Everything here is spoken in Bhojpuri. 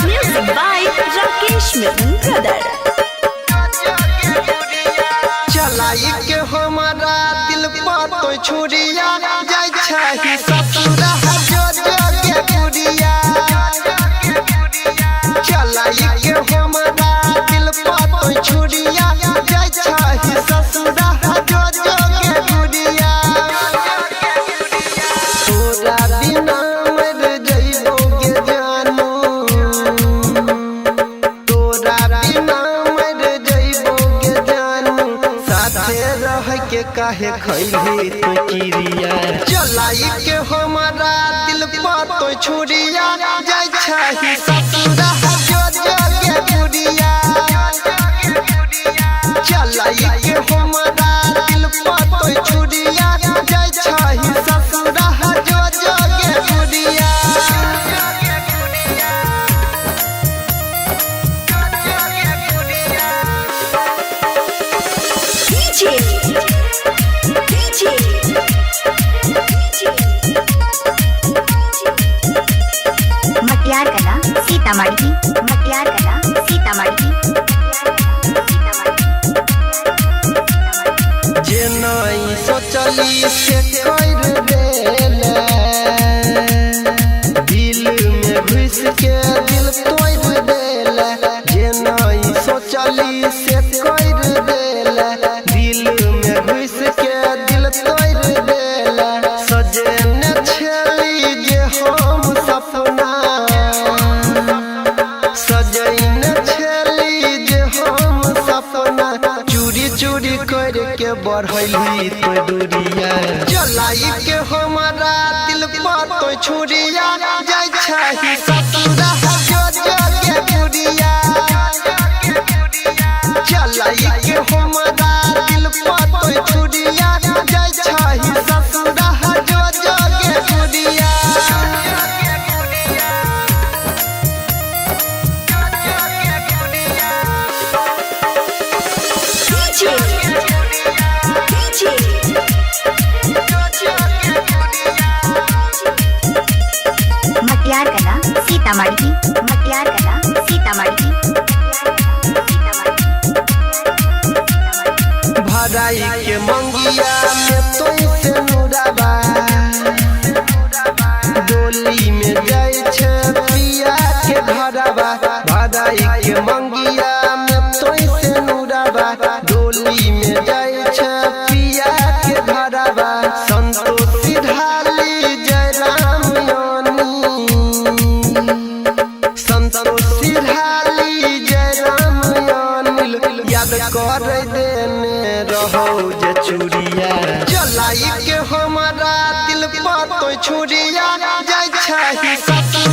Music by Rakesh Mittal Brother. चलाई के हमारा दिल पर तो छुरिया जाय छही ससुरा जो जो के गुड़िया। चलाई के हमारा दिल पर तो छुरिया जाय छही ससुरा जो जो के गुड़िया। तोरा बिना मर जइबोगे जानू, तोरा बिना मर जइबोगे जानू, साथे रह के काहे खैली तो चिड़िया। चलाई के हमारा दिल पर तो छुरिया जाय छही ससुरा जो जो के गुड़िया। चलाई के हमारा दिल पर तो छुरिया जाय छही ससुरा जो जो के गुड़िया। DJ मटियार कला सीतामढ़ी, मटियार कला सीतामढ़ी। जे नहीं सोचली से कर देले, दिल में घुस के दिल तोड़ देले। जे नहीं सोचली से कर देले, दिल में घुस के दिल तोड़ देले। सजने छली जे हम सपना, सजने छली जे हम सपना, चूरी चूरी करके बढ़ली तो दूरिया। चलाई के हमारा दिल पर तो छुरिया जाय छही ससुरा जो जो के गुड़िया। चलाई के हमारा दिल पर तो छुरिया जाय छही ससुरा जो जो के गुड़िया। मटियार कला सीतामढ़ी, मटियार कला सीतामढ़ी। भराई के मंगिया में तो से नुराबा, डोली में जाय छे पिया के घरबा। भराई के मंगिया में तो से नुराबा, डोली में जाय छे पिया के घरबा। संतोषी ढाली जय राम यानी, संतोषी ढाली जय राम यानी, याद कर देने रहो जे चूड़िया। चलाई के हमारा दिल पर तो छुरिया जाय छही ससुरा